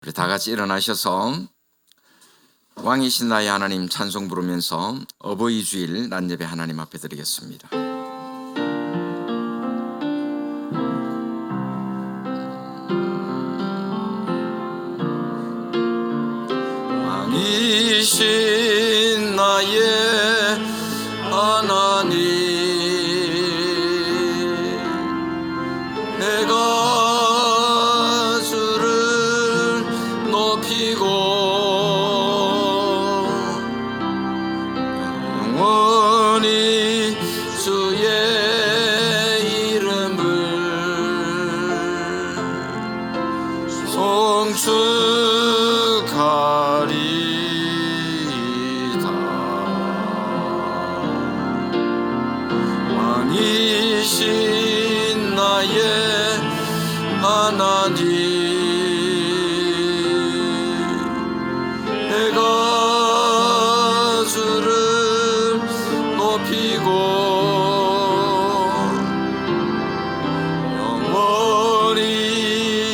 우리 다 같이 일어나셔서 왕이신 나의 하나님 찬송 부르면서 어버이 주일 낮예배 하나님 앞에 드리겠습니다. 왕이신 나의 하나님, 내가 주를 높이고 영원히 주의 이름을 송축하리다. 왕이신 나의 하나님, 내가 주를 높이고 영원히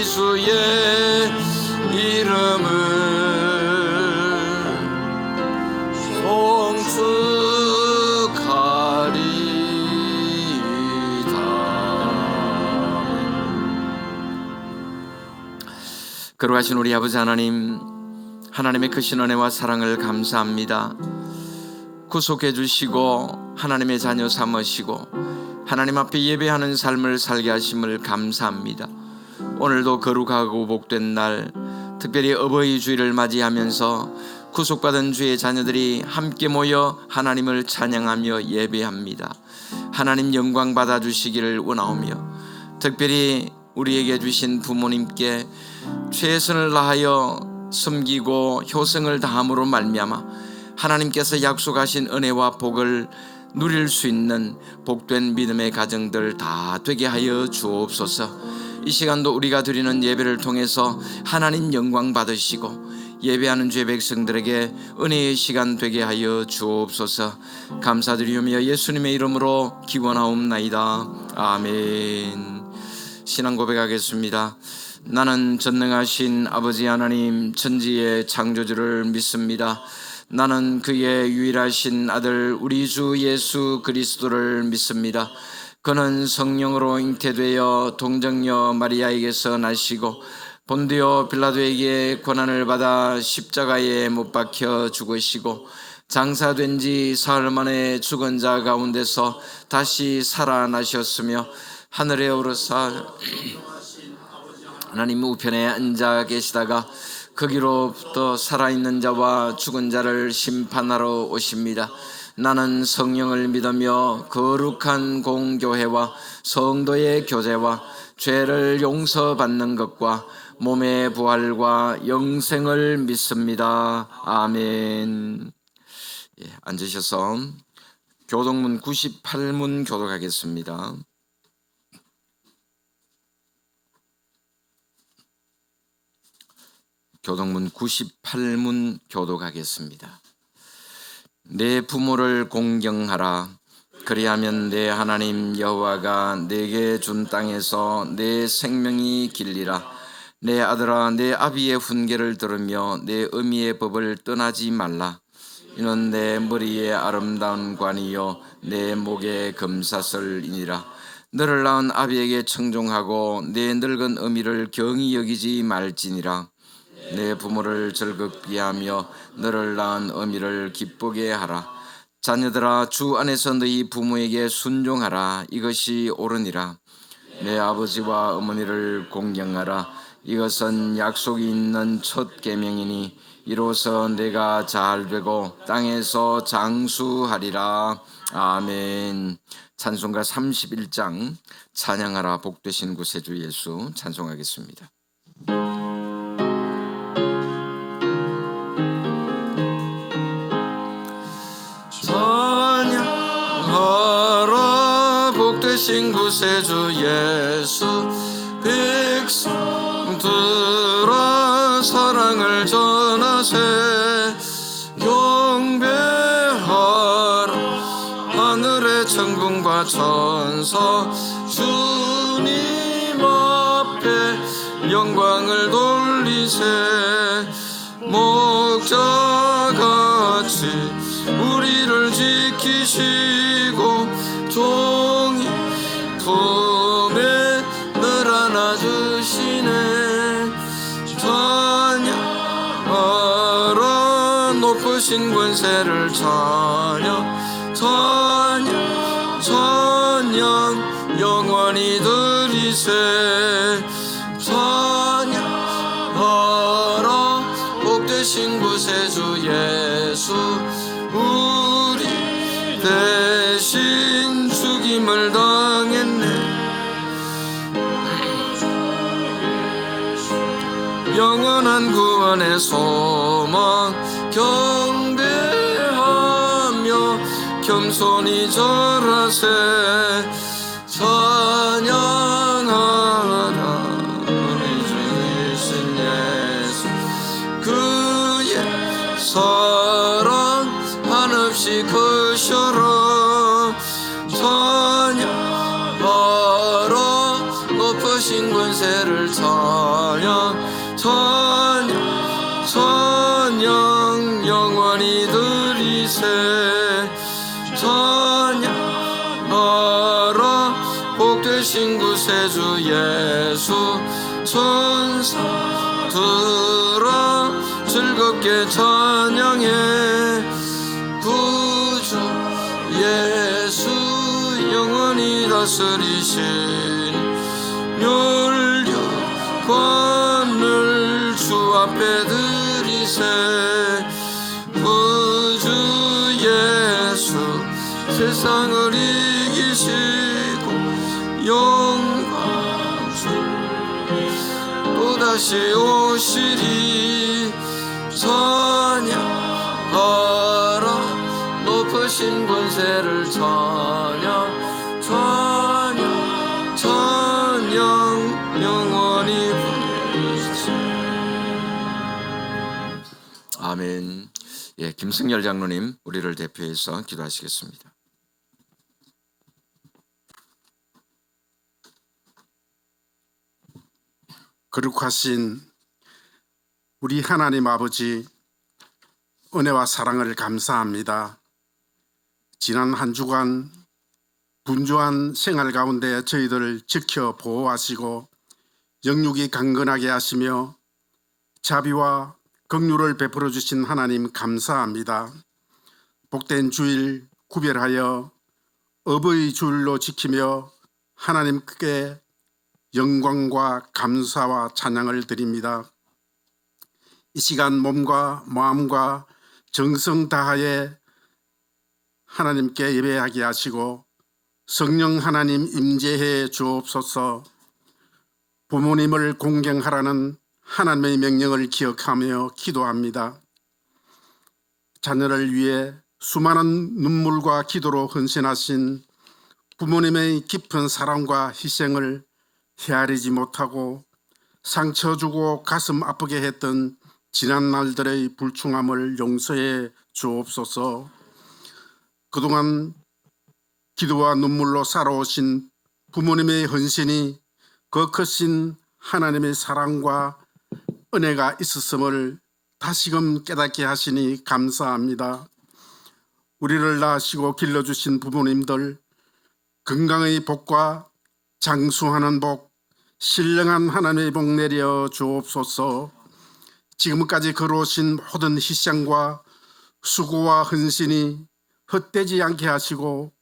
주의 이름을 송축하리다. 거룩하신 우리 아버지 하나님, 하나님의 크신 은혜와 사랑을 감사합니다. 구속해 주시고 하나님의 자녀 삼으시고 하나님 앞에 예배하는 삶을 살게 하심을 감사합니다. 오늘도 거룩하고 복된 날, 특별히 어버이 주일을 맞이하면서 구속받은 주의 자녀들이 함께 모여 하나님을 찬양하며 예배합니다. 하나님 영광 받아주시기를 원하오며, 특별히 우리에게 주신 부모님께 최선을 다하여 섬기고 효성을 다함으로 말미암아 하나님께서 약속하신 은혜와 복을 누릴 수 있는 복된 믿음의 가정들 다 되게 하여 주옵소서. 이 시간도 우리가 드리는 예배를 통해서 하나님 영광 받으시고 예배하는 주의 백성들에게 은혜의 시간 되게 하여 주옵소서. 감사드리며 예수님의 이름으로 기원하옵나이다. 아멘. 신앙 고백하겠습니다. 나는 전능하신 아버지 하나님 천지의 창조주를 믿습니다. 나는 그의 유일하신 아들 우리 주 예수 그리스도를 믿습니다. 그는 성령으로 잉태되어 동정녀 마리아에게서 나시고 본디오 빌라도에게 고난을 받아 십자가에 못 박혀 죽으시고 장사된 지 사흘 만에 죽은 자 가운데서 다시 살아나셨으며 하늘에 오르사 하나님 우편에 앉아 계시다가 거기로부터 살아있는 자와 죽은 자를 심판하러 오십니다. 나는 성령을 믿으며 거룩한 공교회와 성도의 교제와 죄를 용서받는 것과 몸의 부활과 영생을 믿습니다. 아멘. 앉으셔서 교동문 98문 교독하겠습니다. 교동문 98문 교독하겠습니다. 내 부모를 공경하라. 그리하면 내 하나님 여호와가 내게 준 땅에서 내 생명이 길리라. 내 아들아, 내 아비의 훈계를 들으며 내 어미의 법을 떠나지 말라. 이는 내 머리에 아름다운 관이요 내 목에 금사슬이니라. 너를 낳은 아비에게 청종하고 내 늙은 어미를 경히 여기지 말지니라. 내 부모를 즐겁게 하며 너를 낳은 어미를 기쁘게 하라. 자녀들아, 주 안에서 너희 부모에게 순종하라. 이것이 옳으니라. 내 아버지와 어머니를 공경하라. 이것은 약속이 있는 첫 계명이니 이로써 내가 잘되고 땅에서 장수하리라. 아멘. 찬송가 31장 찬양하라 복되신 구세주 예수 찬송하겠습니다. 찬양하라 복되신 구세주 예수, 백성들아 사랑을 전하세. 경배하라 하늘의 천군과 천사, 주님 앞에 영광을 돌리세. 목자같이 우리를 지키시고 종이 품에 늘 안아주시네. 찬양하라 높으신 권세를 찬양 찬양 찬양 영원히 드리세. 찬양하라 복되신 구세주 예수 우리 대신 죽임을 당했네. 영원한 구원의 소망 경배하며 겸손히 절하세. 찬양하라 우리 주이신 예수 그의 사랑 한없이 크셔라. 찬양하라 높으신 권세를 찬양 찬양 찬양 영원히 드리세. 찬양하라 복되신 구세주 예수 천사들아 즐겁게 찬양해. 구주 예수 영원히 다스리신 멸류관을 주 앞에 드리세. 구주 예수 세상을 이기시고 영광 주 또다시 오시리. 찬양하라 높으신 권세를 찬양 찬양 찬양 영원히 부르시리. 아멘. 예, 김승열 장로님 우리를 대표해서 기도하시겠습니다. 거룩하신 우리 하나님 아버지, 은혜와 사랑을 감사합니다. 지난 한 주간 분주한 생활 가운데 저희들을 지켜 보호하시고 영육이 강건하게 하시며 자비와 긍휼을 베풀어 주신 하나님 감사합니다. 복된 주일 구별하여 어버이 주일로 지키며 하나님께 영광과 감사와 찬양을 드립니다. 이 시간 몸과 마음과 정성 다하여 하나님께 예배하게 하시고 성령 하나님 임재해 주옵소서. 부모님을 공경하라는 하나님의 명령을 기억하며 기도합니다. 자녀를 위해 수많은 눈물과 기도로 헌신하신 부모님의 깊은 사랑과 희생을 헤아리지 못하고 상처 주고 가슴 아프게 했던 지난 날들의 불충함을 용서해 주옵소서. 그동안 기도와 눈물로 살아오신 부모님의 헌신이 그 크신 하나님의 사랑과 은혜가 있었음을 다시금 깨닫게 하시니 감사합니다. 우리를 낳으시고 길러주신 부모님들 건강의 복과 장수하는 복, 신령한 하나님의 복 내려 주옵소서. 지금까지 걸어오신 모든 희생과 수고와 헌신이 헛되지 않게 하시고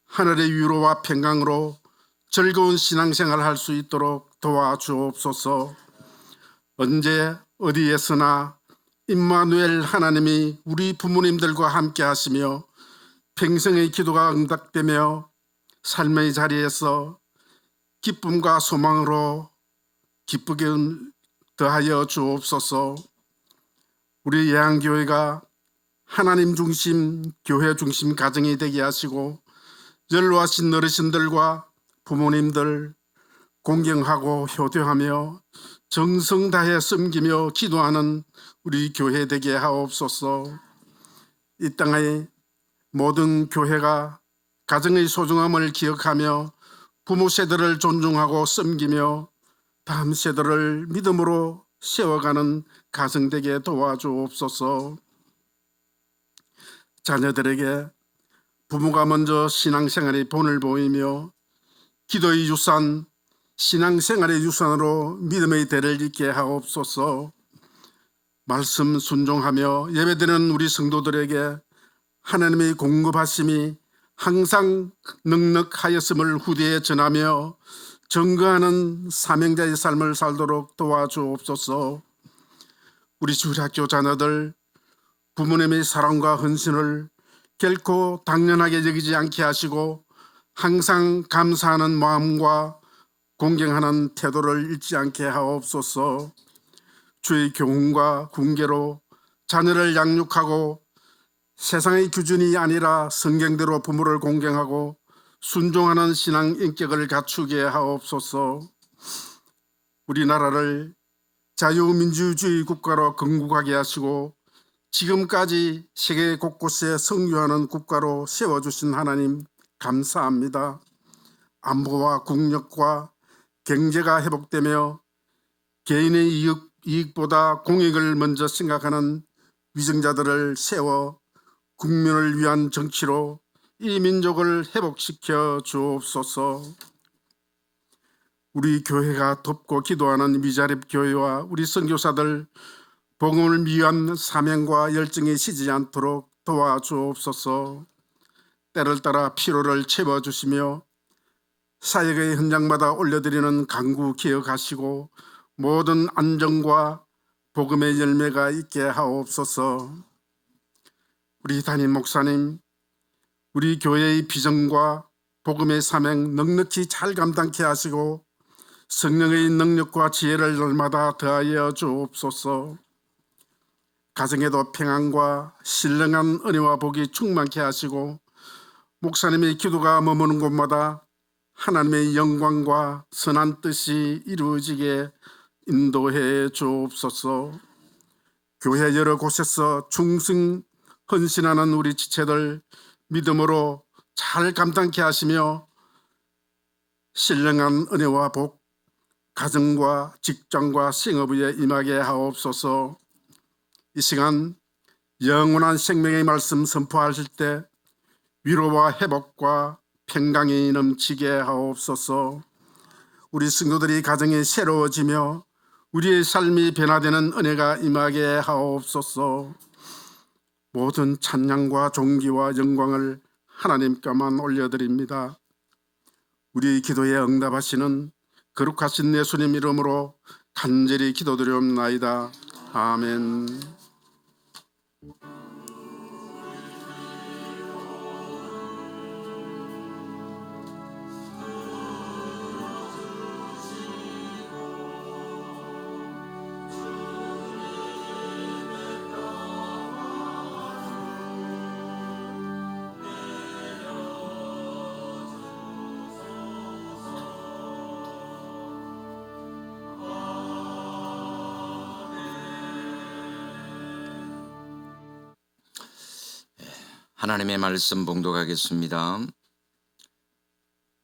하늘의 위로와 평강으로 즐거운 신앙생활을 할 수 있도록 도와주옵소서. 언제 어디에서나 임마누엘 하나님이 우리 부모님들과 함께 하시며 평생의 기도가 응답되며 삶의 자리에서 기쁨과 소망으로 기쁘게 더하여 주옵소서. 우리 예양교회가 하나님 중심, 교회 중심 가정이 되게 하시고 연로하신 어르신들과 부모님들 공경하고 효도하며 정성 다해 섬기며 기도하는 우리 교회 되게 하옵소서. 이 땅의 모든 교회가 가정의 소중함을 기억하며 부모 세대를 존중하고 섬기며 다음 세대를 믿음으로 세워가는 가정 되게 도와주옵소서. 자녀들에게 부모가 먼저 신앙생활의 본을 보이며 기도의 유산, 신앙생활의 유산으로 믿음의 대를 잇게 하옵소서. 말씀 순종하며 예배드리는 우리 성도들에게 하나님의 공급하심이 항상 넉넉하였음을 후대에 전하며 증거하는 사명자의 삶을 살도록 도와주옵소서. 우리 주일학교 자녀들 부모님의 사랑과 헌신을 결코 당연하게 여기지 않게 하시고 항상 감사하는 마음과 공경하는 태도를 잃지 않게 하옵소서. 주의 교훈과 훈계로 자녀를 양육하고 세상의 기준이 아니라 성경대로 부모를 공경하고 순종하는 신앙 인격을 갖추게 하옵소서. 우리나라를 자유민주주의 국가로 건국하게 하시고 지금까지 세계 곳곳에 성교하는 국가로 세워주신 하나님 감사합니다. 안보와 국력과 경제가 회복되며 개인의 이익보다 공익을 먼저 생각하는 위정자들을 세워 국민을 위한 정치로 이 민족을 회복시켜 주옵소서. 우리 교회가 돕고 기도하는 미자립 교회와 우리 선교사들 복음을 위한 사명과 열정이 쉬지 않도록 도와주옵소서. 때를 따라 피로를 채워주시며 사역의 현장마다 올려드리는 간구 기억하시고 모든 안정과 복음의 열매가 있게 하옵소서. 우리 담임 목사님, 우리 교회의 비전과 복음의 사명 넉넉히 잘 감당케 하시고 성령의 능력과 지혜를 날마다 더하여 주옵소서. 가정에도 평안과 신령한 은혜와 복이 충만케 하시고 목사님의 기도가 머무는 곳마다 하나님의 영광과 선한 뜻이 이루어지게 인도해 주옵소서. 교회 여러 곳에서 충성 헌신하는 우리 지체들 믿음으로 잘 감당케 하시며 신령한 은혜와 복, 가정과 직장과 생업에 임하게 하옵소서. 이 시간 영원한 생명의 말씀 선포하실 때 위로와 회복과 평강이 넘치게 하옵소서. 우리 성도들이 가정이 새로워지며 우리의 삶이 변화되는 은혜가 임하게 하옵소서. 모든 찬양과 존귀와 영광을 하나님께만 올려드립니다. 우리의 기도에 응답하시는 거룩하신 예수님 이름으로 간절히 기도드리옵나이다. 아멘. 하나님의 말씀 봉독하겠습니다.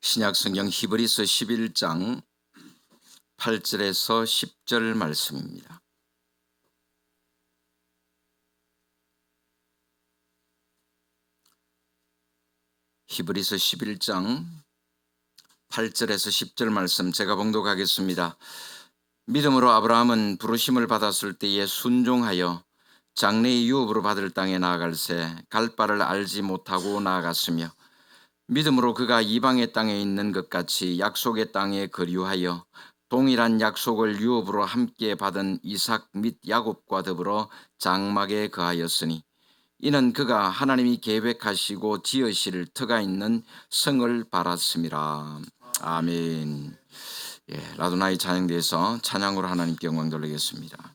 신약성경 히브리서 11장 8절에서 10절 말씀입니다. 히브리서 11장 8절에서 10절 말씀 제가 봉독하겠습니다. 믿음으로 아브라함은 부르심을 받았을 때에 순종하여 장래의 유업으로 받을 땅에 나아갈새 갈 바를 알지 못하고 나아갔으며 믿음으로 그가 이방의 땅에 있는 것 같이 약속의 땅에 거류하여 동일한 약속을 유업으로 함께 받은 이삭 및 야곱과 더불어 장막에 거하였으니 이는 그가 하나님이 계획하시고 지으실 터가 있는 성을 바랐음이라. 아멘. 라도나이 찬양대에서 찬양으로 하나님께 영광 돌리겠습니다.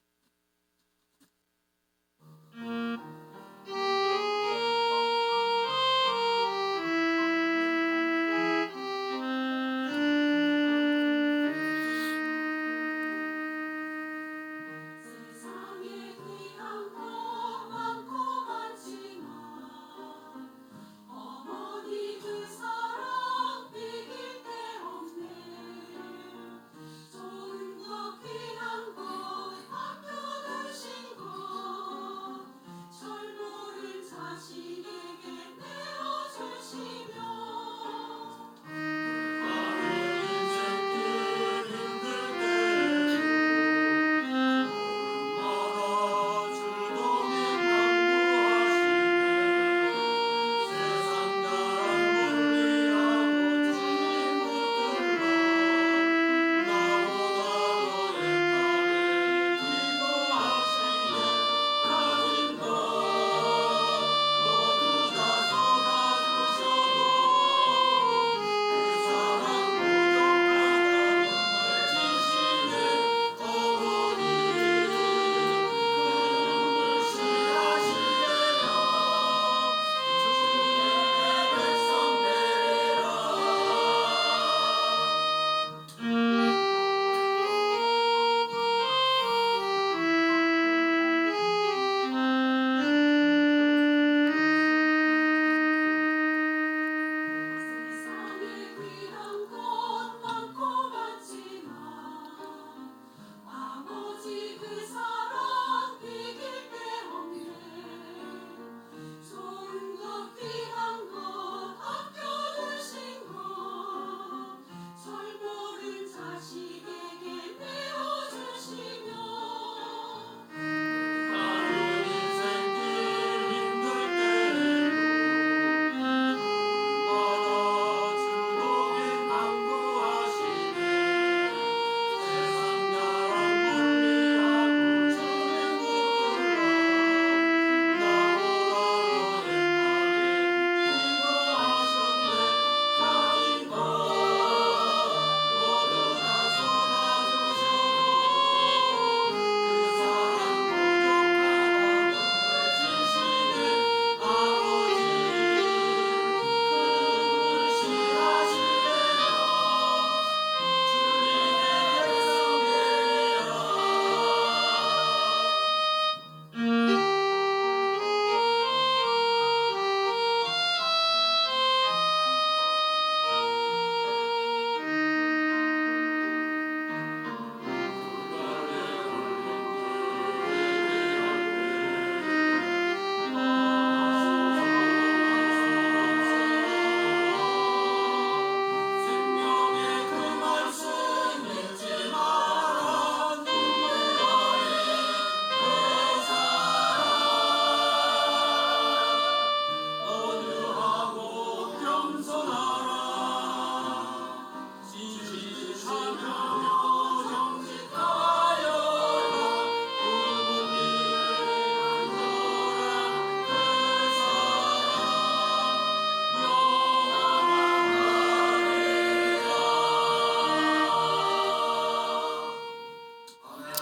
어머니 그 사랑 비길 데 없네. 좋은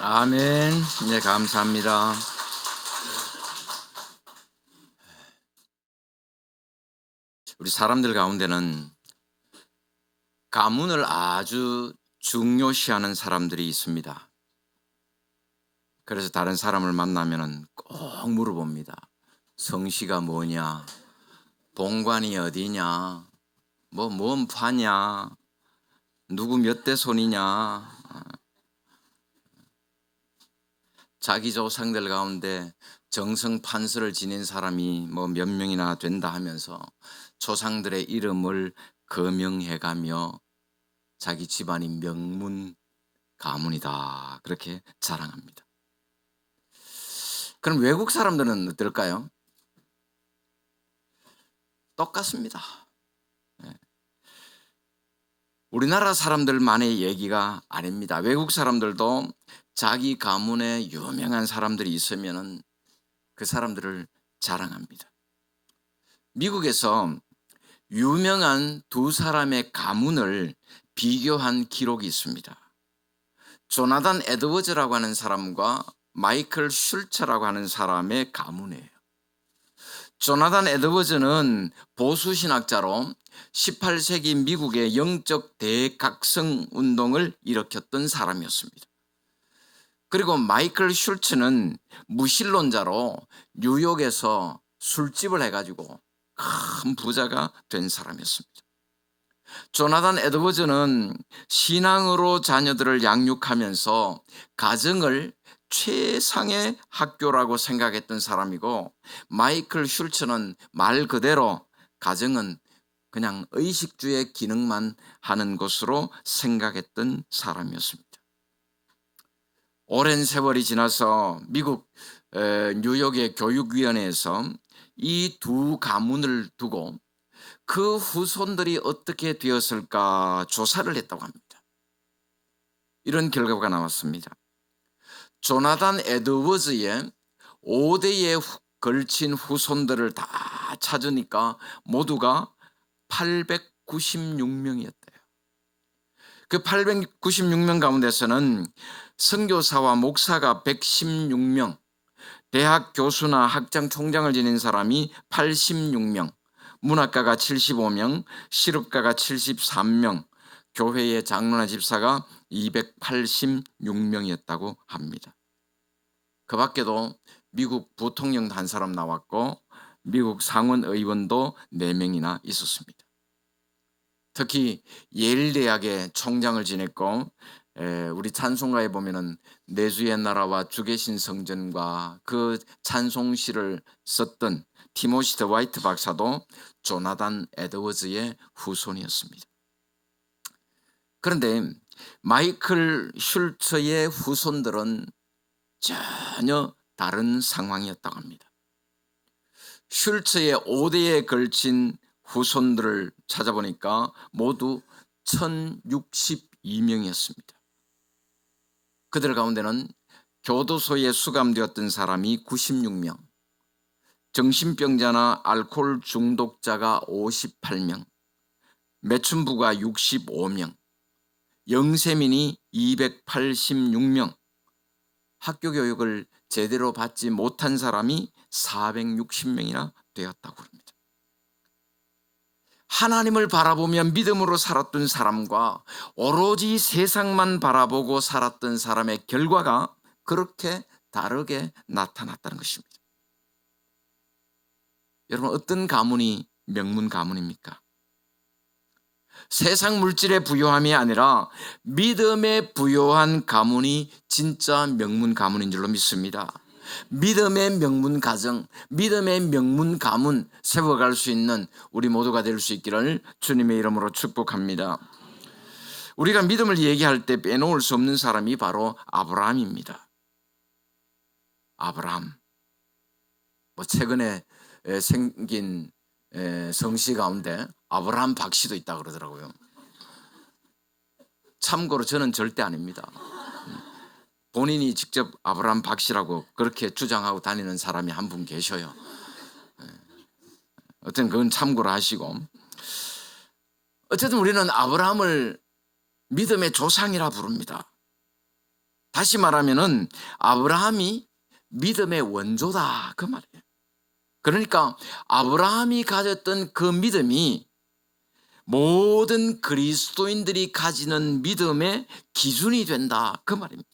아멘. 네, 감사합니다. 우리 사람들 가운데는 가문을 아주 중요시하는 사람들이 있습니다. 그래서 다른 사람을 만나면은 꼭 물어봅니다. 성씨가 뭐냐? 본관이 어디냐? 뭔 파냐? 누구 몇 대 손이냐? 자기 조상들 가운데 정성 판서를 지닌 사람이 몇 명이나 된다 하면서 조상들의 이름을 거명해가며 자기 집안이 명문 가문이다 그렇게 자랑합니다. 그럼 외국 사람들은 어떨까요? 똑같습니다. 우리나라 사람들만의 얘기가 아닙니다. 외국 사람들도 자기 가문에 유명한 사람들이 있으면 그 사람들을 자랑합니다. 미국에서 유명한 두 사람의 가문을 비교한 기록이 있습니다. 조나단 에드워즈라고 하는 사람과 마이클 슐처라고 하는 사람의 가문이에요. 조나단 에드워즈는 보수신학자로 18세기 미국의 영적 대각성 운동을 일으켰던 사람이었습니다. 그리고 마이클 슐츠는 무신론자로 뉴욕에서 술집을 해가지고 큰 부자가 된 사람이었습니다. 조나단 에드워즈는 신앙으로 자녀들을 양육하면서 가정을 최상의 학교라고 생각했던 사람이고, 마이클 슐츠는 말 그대로 가정은 그냥 의식주의 기능만 하는 것으로 생각했던 사람이었습니다. 오랜 세월이 지나서 미국 뉴욕의 교육위원회에서 이 두 가문을 두고 그 후손들이 어떻게 되었을까 조사를 했다고 합니다. 이런 결과가 나왔습니다. 조나단 에드워즈의 5대에 걸친 후손들을 다 찾으니까 모두가 896명이었대요. 그 896명 가운데서는 선교사와 목사가 116명, 대학 교수나 학장 총장을 지닌 사람이 86명, 문학가가 75명, 실업가가 73명, 교회의 장로나 집사가 286명이었다고 합니다. 그 밖에도 미국 부통령도 한 사람 나왔고 미국 상원 의원도 4명이나 있었습니다. 특히 예일 대학의 총장을 지냈고 우리 찬송가에 보면은 내 주의 나라와 주 계신 성전과 그 찬송시를 썼던 티모시 더 화이트 박사도 조나단 에드워즈의 후손이었습니다. 그런데 마이클 슐처의 후손들은 전혀 다른 상황이었다고 합니다. 슐처의 5대에 걸친 후손들을 찾아보니까 모두 1062명이었습니다. 그들 가운데는 교도소에 수감되었던 사람이 96명, 정신병자나 알코올 중독자가 58명, 매춘부가 65명, 영세민이 286명, 학교 교육을 제대로 받지 못한 사람이 460명이나 되었다고 합니다. 하나님을 바라보며 믿음으로 살았던 사람과 오로지 세상만 바라보고 살았던 사람의 결과가 그렇게 다르게 나타났다는 것입니다. 여러분, 어떤 가문이 명문 가문입니까? 세상 물질의 부요함이 아니라 믿음의 부요한 가문이 진짜 명문 가문인 줄로 믿습니다. 믿음의 명문 가정, 믿음의 명문 가문 세워갈 수 있는 우리 모두가 될 수 있기를 주님의 이름으로 축복합니다. 우리가 믿음을 얘기할 때 빼놓을 수 없는 사람이 바로 아브라함입니다. 아브라함, 최근에 생긴 성씨 가운데 아브라함 박씨도 있다 그러더라고요. 참고로 저는 절대 아닙니다. 본인이 직접 아브라함 박씨라고 그렇게 주장하고 다니는 사람이 한 분 계셔요. 어쨌든 그건 참고로 하시고, 어쨌든 우리는 아브라함을 믿음의 조상이라 부릅니다. 다시 말하면은 아브라함이 믿음의 원조다 그 말이에요. 그러니까 아브라함이 가졌던 그 믿음이 모든 그리스도인들이 가지는 믿음의 기준이 된다 그 말입니다.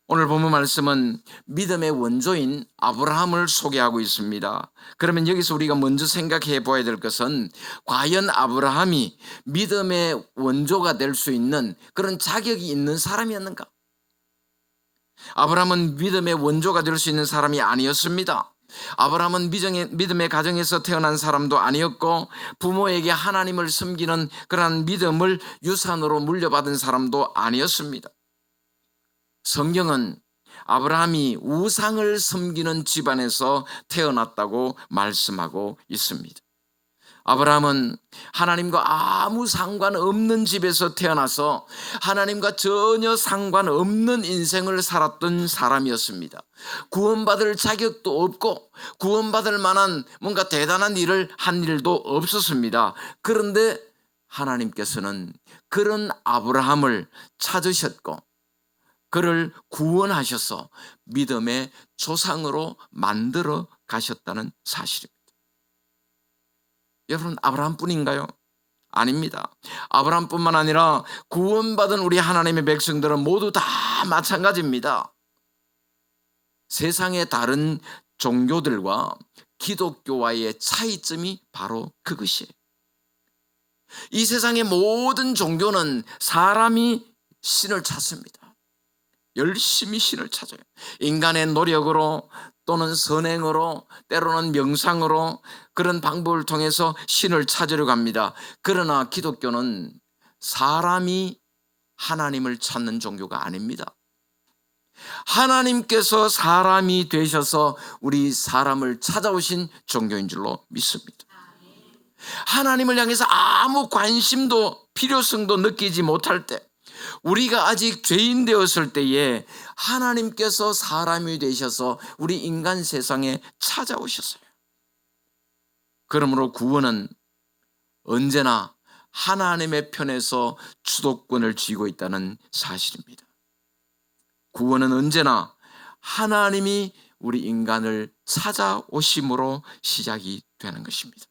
오늘 본문 말씀은 믿음의 원조인 아브라함을 소개하고 있습니다. 그러면 여기서 우리가 먼저 생각해 봐야 될 것은 과연 아브라함이 믿음의 원조가 될 수 있는 그런 자격이 있는 사람이었는가? 아브라함은 믿음의 원조가 될 수 있는 사람이 아니었습니다. 아브라함은 믿음의 가정에서 태어난 사람도 아니었고 부모에게 하나님을 섬기는 그러한 믿음을 유산으로 물려받은 사람도 아니었습니다. 성경은 아브라함이 우상을 섬기는 집안에서 태어났다고 말씀하고 있습니다. 아브라함은 하나님과 아무 상관없는 집에서 태어나서 하나님과 전혀 상관없는 인생을 살았던 사람이었습니다. 구원받을 자격도 없고 구원받을 만한 뭔가 대단한 일을 한 일도 없었습니다. 그런데 하나님께서는 그런 아브라함을 찾으셨고 그를 구원하셔서 믿음의 조상으로 만들어 가셨다는 사실입니다. 여러분, 아브라함뿐인가요? 아닙니다. 아브라함뿐만 아니라 구원받은 우리 하나님의 백성들은 모두 다 마찬가지입니다. 세상의 다른 종교들과 기독교와의 차이점이 바로 그것이에요. 이 세상의 모든 종교는 사람이 신을 찾습니다. 열심히 신을 찾아요. 인간의 노력으로 또는 선행으로 때로는 명상으로 그런 방법을 통해서 신을 찾으려고 합니다. 그러나 기독교는 사람이 하나님을 찾는 종교가 아닙니다. 하나님께서 사람이 되셔서 우리 사람을 찾아오신 종교인 줄로 믿습니다. 하나님을 향해서 아무 관심도 필요성도 느끼지 못할 때 우리가 아직 죄인 되었을 때에 하나님께서 사람이 되셔서 우리 인간 세상에 찾아오셨어요. 그러므로 구원은 언제나 하나님의 편에서 주도권을 쥐고 있다는 사실입니다. 구원은 언제나 하나님이 우리 인간을 찾아오심으로 시작이 되는 것입니다.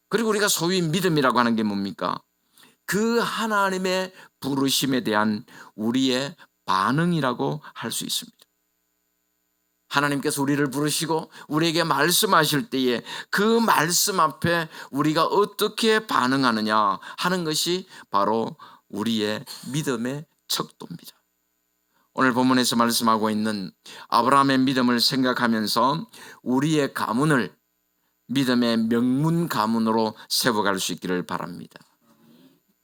그리고 우리가 소위 믿음이라고 하는 게 뭡니까? 그 하나님의 부르심에 대한 우리의 반응이라고 할 수 있습니다. 하나님께서 우리를 부르시고 우리에게 말씀하실 때에 그 말씀 앞에 우리가 어떻게 반응하느냐 하는 것이 바로 우리의 믿음의 척도입니다. 오늘 본문에서 말씀하고 있는 아브라함의 믿음을 생각하면서 우리의 가문을 믿음의 명문 가문으로 세워갈 수 있기를 바랍니다.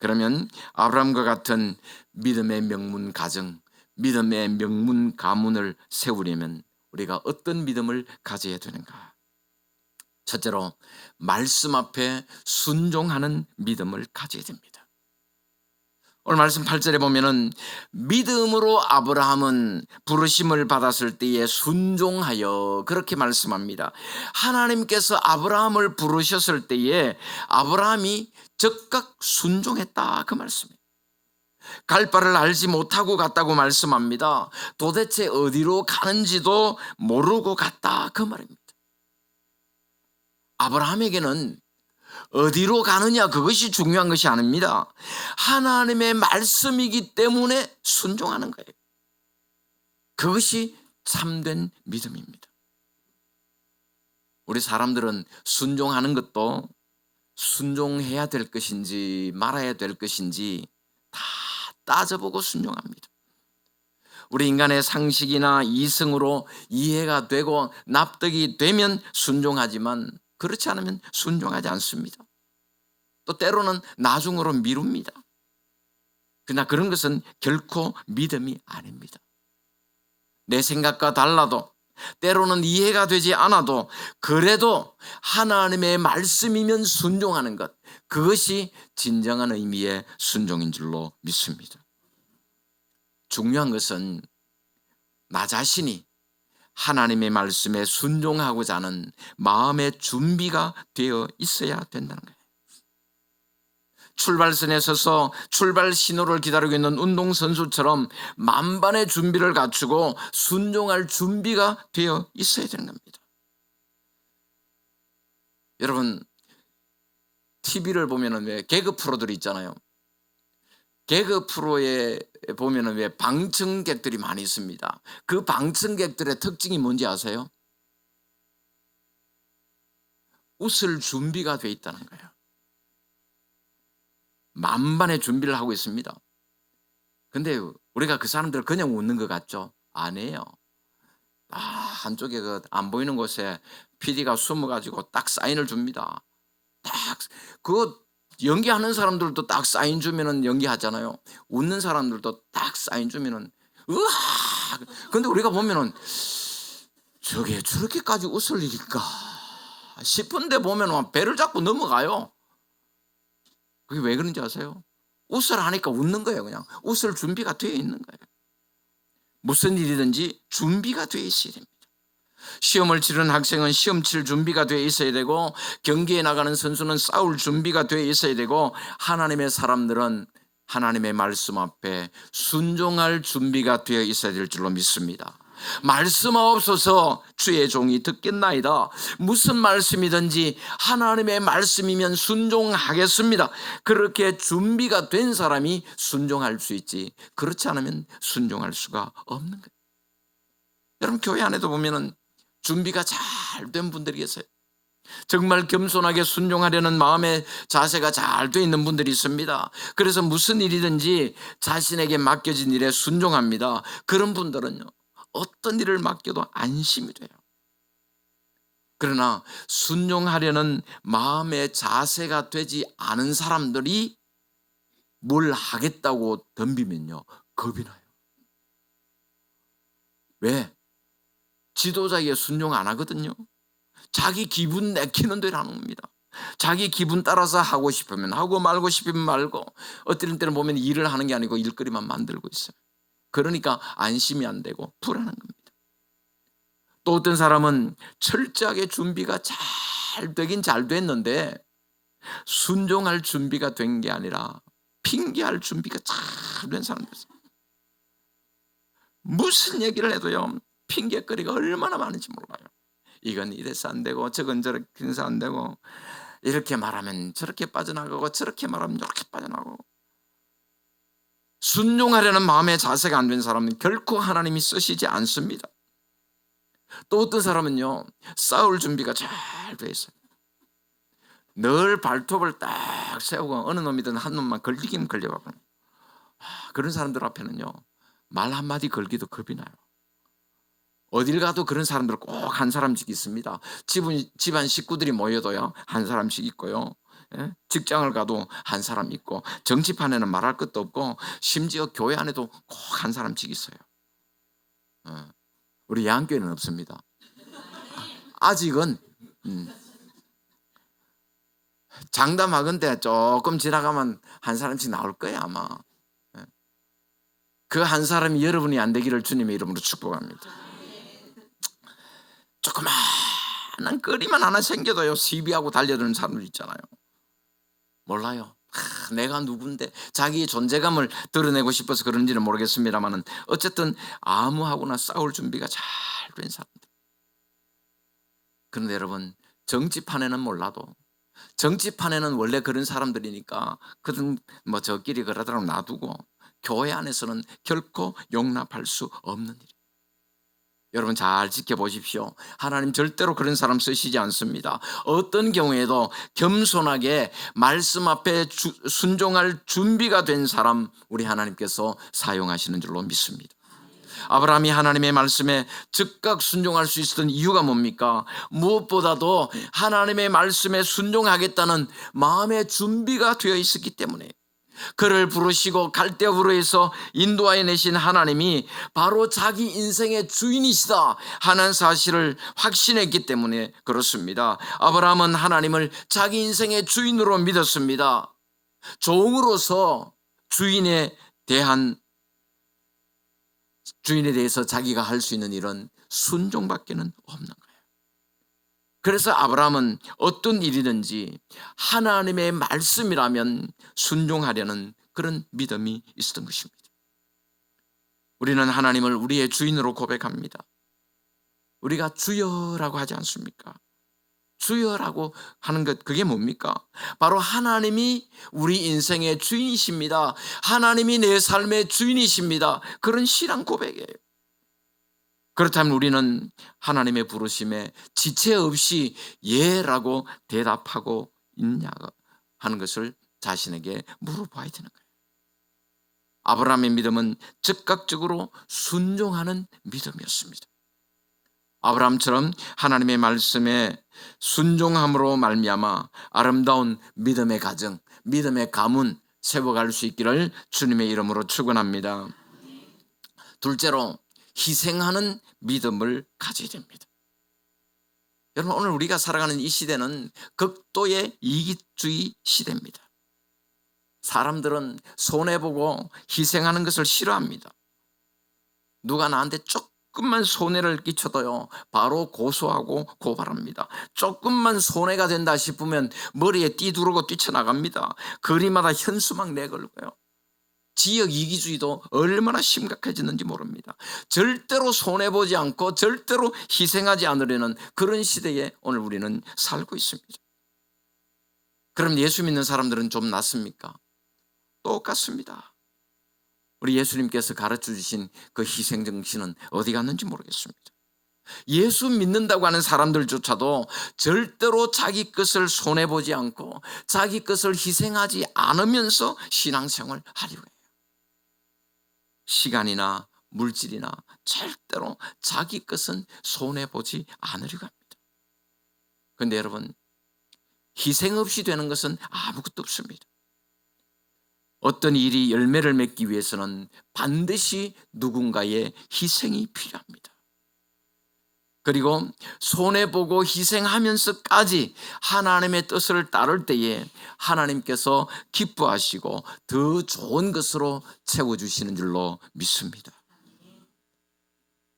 그러면 아브라함과 같은 믿음의 명문 가정, 믿음의 명문 가문을 세우려면 우리가 어떤 믿음을 가져야 되는가? 첫째로 말씀 앞에 순종하는 믿음을 가져야 됩니다. 오늘 말씀 8절에 보면은 믿음으로 아브라함은 부르심을 받았을 때에 순종하여 그렇게 말씀합니다. 하나님께서 아브라함을 부르셨을 때에 아브라함이 즉각 순종했다 그 말씀이에요. 갈 바를 알지 못하고 갔다고 말씀합니다. 도대체 어디로 가는지도 모르고 갔다 그 말입니다. 아브라함에게는 어디로 가느냐 그것이 중요한 것이 아닙니다. 하나님의 말씀이기 때문에 순종하는 거예요. 그것이 참된 믿음입니다. 우리 사람들은 순종하는 것도 순종해야 될 것인지 말아야 될 것인지 다 따져보고 순종합니다. 우리 인간의 상식이나 이성으로 이해가 되고 납득이 되면 순종하지만 그렇지 않으면 순종하지 않습니다. 또 때로는 나중으로 미룹니다. 그러나 그런 것은 결코 믿음이 아닙니다. 내 생각과 달라도 때로는 이해가 되지 않아도 그래도 하나님의 말씀이면 순종하는 것, 그것이 진정한 의미의 순종인 줄로 믿습니다. 중요한 것은 나 자신이 하나님의 말씀에 순종하고자 하는 마음의 준비가 되어 있어야 된다는 거예요. 출발선에 서서 출발 신호를 기다리고 있는 운동선수처럼 만반의 준비를 갖추고 순종할 준비가 되어 있어야 되는 겁니다. 여러분, TV를 보면은 왜 개그 프로들이 있잖아요. 개그 프로에 보면은 왜 방청객들이 많이 있습니다. 그 방청객들의 특징이 뭔지 아세요? 웃을 준비가 돼 있다는 거예요. 만반의 준비를 하고 있습니다. 근데 우리가 그 사람들을 그냥 웃는 것 같죠? 아니에요. 한쪽에 그 안 보이는 곳에 PD가 숨어가지고 딱 사인을 줍니다. 딱 그 연기하는 사람들도 딱 사인 주면은 연기하잖아요. 웃는 사람들도 딱 사인 주면은 으아. 근데 우리가 보면은 저게 저렇게까지 웃을 일일까 싶은데 보면은 배를 잡고 넘어가요. 그게 왜 그런지 아세요? 웃으라니까 웃는 거예요. 그냥 웃을 준비가 되어 있는 거예요. 무슨 일이든지 준비가 되어 있어야 됩니다. 시험을 치르는 학생은 시험 칠 준비가 되어 있어야 되고, 경기에 나가는 선수는 싸울 준비가 되어 있어야 되고, 하나님의 사람들은 하나님의 말씀 앞에 순종할 준비가 되어 있어야 될 줄로 믿습니다. 말씀하옵소서 주의 종이 듣겠나이다. 무슨 말씀이든지 하나님의 말씀이면 순종하겠습니다. 그렇게 준비가 된 사람이 순종할 수 있지, 그렇지 않으면 순종할 수가 없는 거예요. 여러분, 교회 안에도 보면은 준비가 잘 된 분들이 계세요. 정말 겸손하게 순종하려는 마음의 자세가 잘 돼 있는 분들이 있습니다. 그래서 무슨 일이든지 자신에게 맡겨진 일에 순종합니다. 그런 분들은요, 어떤 일을 맡겨도 안심이 돼요. 그러나 순종하려는 마음의 자세가 되지 않은 사람들이 뭘 하겠다고 덤비면요, 겁이 나요. 왜? 지도자에게 순종 안 하거든요. 자기 기분 내키는 대로 하는 겁니다. 자기 기분 따라서 하고 싶으면 하고 말고 싶으면 말고, 어떨 때는 보면 일을 하는 게 아니고 일거리만 만들고 있어요. 그러니까 안심이 안 되고 불안한 겁니다. 또 어떤 사람은 철저하게 준비가 잘 되긴 잘 됐는데 순종할 준비가 된 게 아니라 핑계할 준비가 잘 된 사람들 있어요. 무슨 얘기를 해도요, 핑계거리가 얼마나 많은지 몰라요. 이건 이래서 안 되고 저건 저렇게 해서 안 되고, 이렇게 말하면 저렇게 빠져나가고 저렇게 말하면 저렇게 빠져나가고. 순종하려는 마음의 자세가 안 된 사람은 결코 하나님이 쓰시지 않습니다. 또 어떤 사람은요, 싸울 준비가 잘 돼 있어요. 늘 발톱을 딱 세우고 어느 놈이든 한 놈만 걸리긴 걸려가고, 그런 사람들 앞에는요, 말 한마디 걸기도 겁이 나요. 어딜 가도 그런 사람들 꼭 한 사람씩 있습니다. 집안 식구들이 모여도요, 한 사람씩 있고요. 직장을 가도 한 사람 있고, 정치판에는 말할 것도 없고, 심지어 교회 안에도 꼭 한 사람씩 있어요. 우리 양교회는 없습니다. 아직은 장담하건대 조금 지나가면 한 사람씩 나올 거예요, 아마. 그 한 사람이 여러분이 안 되기를 주님의 이름으로 축복합니다. 조그마한 거리만 하나 생겨도요, 시비하고 달려드는 사람들 있잖아요. 몰라요. 내가 누군데, 자기의 존재감을 드러내고 싶어서 그런지는 모르겠습니다만은, 어쨌든 아무하고나 싸울 준비가 잘 된 사람들. 그런데 여러분, 정치판에는 몰라도, 정치판에는 원래 그런 사람들이니까 그든 뭐 저끼리 그러더라고 놔두고, 교회 안에서는 결코 용납할 수 없는 일이에요. 여러분, 잘 지켜보십시오. 하나님 절대로 그런 사람 쓰시지 않습니다. 어떤 경우에도 겸손하게 말씀 앞에 순종할 준비가 된 사람, 우리 하나님께서 사용하시는 줄로 믿습니다. 아브라함이 하나님의 말씀에 즉각 순종할 수 있었던 이유가 뭡니까? 무엇보다도 하나님의 말씀에 순종하겠다는 마음의 준비가 되어 있었기 때문에, 그를 부르시고 갈대아우르에서 인도하여 내신 하나님이 바로 자기 인생의 주인이시다 하는 사실을 확신했기 때문에 그렇습니다. 아브라함은 하나님을 자기 인생의 주인으로 믿었습니다. 종으로서 주인에 대해서 자기가 할 수 있는 일은 순종밖에는 없는 거예요. 그래서 아브라함은 어떤 일이든지 하나님의 말씀이라면 순종하려는 그런 믿음이 있었던 것입니다. 우리는 하나님을 우리의 주인으로 고백합니다. 우리가 주여라고 하지 않습니까? 주여라고 하는 것, 그게 뭡니까? 바로 하나님이 우리 인생의 주인이십니다. 하나님이 내 삶의 주인이십니다. 그런 신앙 고백이에요. 그렇다면 우리는 하나님의 부르심에 지체 없이 예라고 대답하고 있냐 하는 것을 자신에게 물어봐야 되는 거예요. 아브라함의 믿음은 즉각적으로 순종하는 믿음이었습니다. 아브라함처럼 하나님의 말씀에 순종함으로 말미암아 아름다운 믿음의 가정, 믿음의 가문 세워갈 수 있기를 주님의 이름으로 축원합니다. 둘째로 희생하는 믿음을 가져야 됩니다. 여러분, 오늘 우리가 살아가는 이 시대는 극도의 이기주의 시대입니다. 사람들은 손해보고 희생하는 것을 싫어합니다. 누가 나한테 조금만 손해를 끼쳐도요, 바로 고소하고 고발합니다. 조금만 손해가 된다 싶으면 머리에 띠두르고 뛰쳐나갑니다. 거리마다 현수막 내걸고요. 지역 이기주의도 얼마나 심각해지는지 모릅니다. 절대로 손해보지 않고 절대로 희생하지 않으려는 그런 시대에 오늘 우리는 살고 있습니다. 그럼 예수 믿는 사람들은 좀 낫습니까? 똑같습니다. 우리 예수님께서 가르쳐 주신 그 희생 정신은 어디 갔는지 모르겠습니다. 예수 믿는다고 하는 사람들조차도 절대로 자기 것을 손해보지 않고 자기 것을 희생하지 않으면서 신앙생활을 하려고 해요. 시간이나 물질이나 절대로 자기 것은 손해보지 않으려고 합니다. 그런데 여러분, 희생 없이 되는 것은 아무것도 없습니다. 어떤 일이 열매를 맺기 위해서는 반드시 누군가의 희생이 필요합니다. 그리고 손해보고 희생하면서까지 하나님의 뜻을 따를 때에 하나님께서 기뻐하시고 더 좋은 것으로 채워주시는 줄로 믿습니다.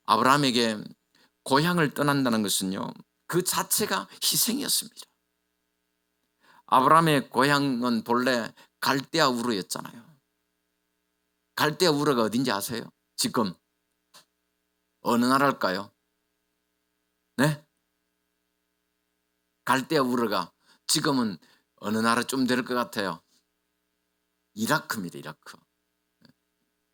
아브라함에게 고향을 떠난다는 것은요, 그 자체가 희생이었습니다. 아브라함의 고향은 본래 갈대아 우르였잖아요. 갈대아 우르가 어딘지 아세요? 지금 어느 나라일까요? 네? 갈대아 우르가 지금은 어느 나라쯤 될 것 같아요? 이라크입니다. 이라크.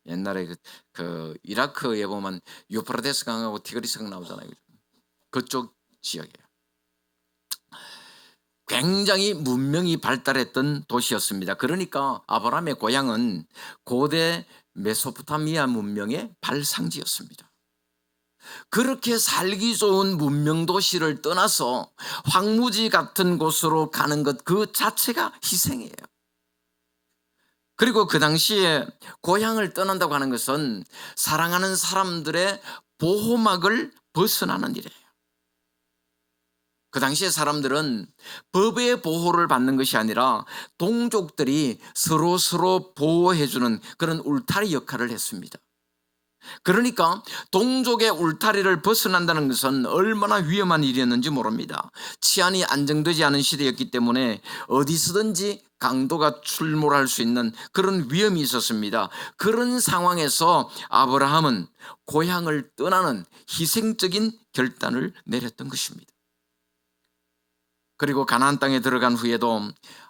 옛날에 그 이라크에 보면 유프라테스 강하고 티그리스 강 나오잖아요. 그쪽 지역이에요. 굉장히 문명이 발달했던 도시였습니다. 그러니까 아브라함의 고향은 고대 메소포타미아 문명의 발상지였습니다. 그렇게 살기 좋은 문명 도시를 떠나서 황무지 같은 곳으로 가는 것 그 자체가 희생이에요. 그리고 그 당시에 고향을 떠난다고 하는 것은 사랑하는 사람들의 보호막을 벗어나는 일이에요. 그 당시에 사람들은 법의 보호를 받는 것이 아니라 동족들이 서로 보호해주는 그런 울타리 역할을 했습니다. 그러니까 동족의 울타리를 벗어난다는 것은 얼마나 위험한 일이었는지 모릅니다. 치안이 안정되지 않은 시대였기 때문에 어디서든지 강도가 출몰할 수 있는 그런 위험이 있었습니다. 그런 상황에서 아브라함은 고향을 떠나는 희생적인 결단을 내렸던 것입니다. 그리고 가나안 땅에 들어간 후에도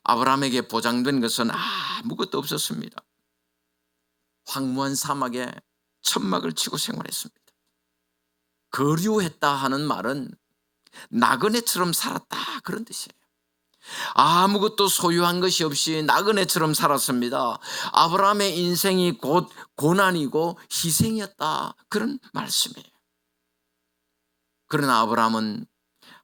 아브라함에게 보장된 것은 아무것도 없었습니다. 황무한 사막에 천막을 치고 생활했습니다. 거류했다 하는 말은 나그네처럼 살았다, 그런 뜻이에요. 아무것도 소유한 것이 없이 나그네처럼 살았습니다. 아브라함의 인생이 곧 고난이고 희생이었다, 그런 말씀이에요. 그러나 아브라함은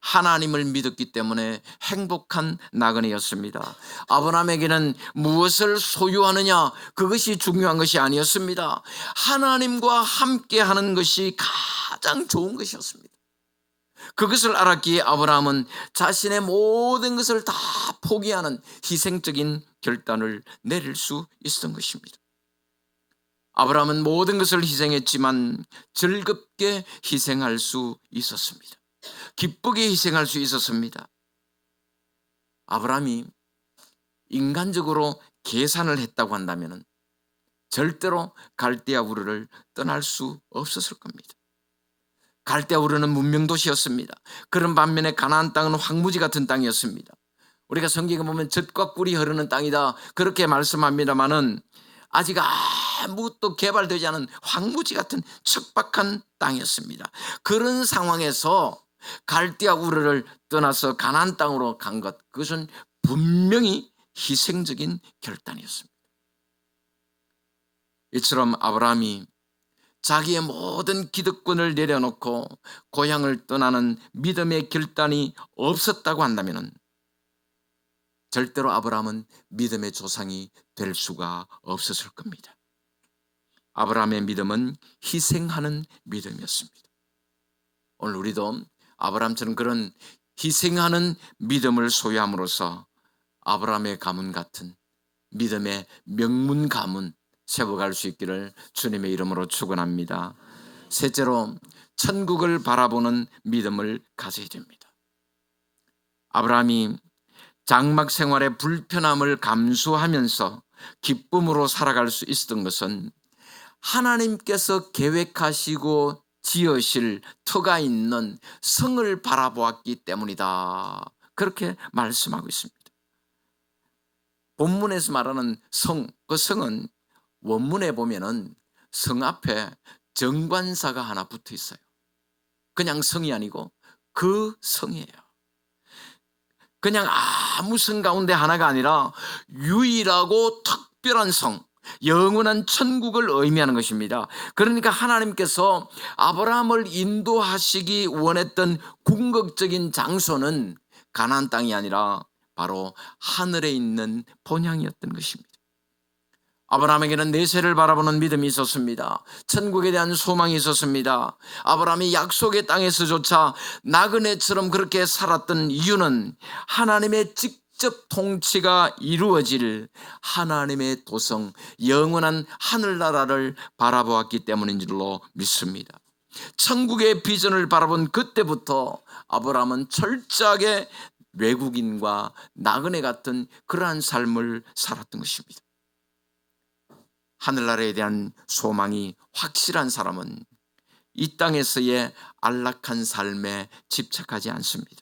하나님을 믿었기 때문에 행복한 나그네였습니다. 아브라함에게는 무엇을 소유하느냐, 그것이 중요한 것이 아니었습니다. 하나님과 함께하는 것이 가장 좋은 것이었습니다. 그것을 알았기에 아브라함은 자신의 모든 것을 다 포기하는 희생적인 결단을 내릴 수 있었던 것입니다. 아브라함은 모든 것을 희생했지만 즐겁게 희생할 수 있었습니다. 기쁘게 희생할 수 있었습니다. 아브라함이 인간적으로 계산을 했다고 한다면 절대로 갈대아 우르를 떠날 수 없었을 겁니다. 갈대아 우르는 문명도시였습니다. 그런 반면에 가나안 땅은 황무지 같은 땅이었습니다. 우리가 성경에 보면 젖과 꿀이 흐르는 땅이다 그렇게 말씀합니다마는 아직 아무것도 개발되지 않은 황무지 같은 척박한 땅이었습니다. 그런 상황에서 갈대아 우르를 떠나서 가나안 땅으로 간 것, 그것은 분명히 희생적인 결단이었습니다. 이처럼 아브라함이 자기의 모든 기득권을 내려놓고 고향을 떠나는 믿음의 결단이 없었다고 한다면 절대로 아브라함은 믿음의 조상이 될 수가 없었을 겁니다. 아브라함의 믿음은 희생하는 믿음이었습니다. 오늘 우리도 아브라함처럼 그런 희생하는 믿음을 소유함으로써 아브라함의 가문 같은 믿음의 명문 가문 세워갈 수 있기를 주님의 이름으로 축원합니다. 셋째로 천국을 바라보는 믿음을 가져야 됩니다. 아브라함이 장막 생활의 불편함을 감수하면서 기쁨으로 살아갈 수 있었던 것은 하나님께서 계획하시고 지으실 터가 있는 성을 바라보았기 때문이다. 그렇게 말씀하고 있습니다. 본문에서 말하는 성, 그 성은 원문에 보면은 성 앞에 정관사가 하나 붙어 있어요. 그냥 성이 아니고 그 성이에요. 그냥 아무 성 가운데 하나가 아니라 유일하고 특별한 성, 영원한 천국을 의미하는 것입니다. 그러니까 하나님께서 아브라함을 인도하시기 원했던 궁극적인 장소는 가나안 땅이 아니라 바로 하늘에 있는 본향이었던 것입니다. 아브라함에게는 내세를 바라보는 믿음이 있었습니다. 천국에 대한 소망이 있었습니다. 아브라함이 약속의 땅에서조차 나그네처럼 그렇게 살았던 이유는 하나님의 직접 통치가 이루어질 하나님의 도성, 영원한 하늘나라를 바라보았기 때문인 줄로 믿습니다. 천국의 비전을 바라본 그때부터 아브라함은 철저하게 외국인과 나그네 같은 그러한 삶을 살았던 것입니다. 하늘나라에 대한 소망이 확실한 사람은 이 땅에서의 안락한 삶에 집착하지 않습니다.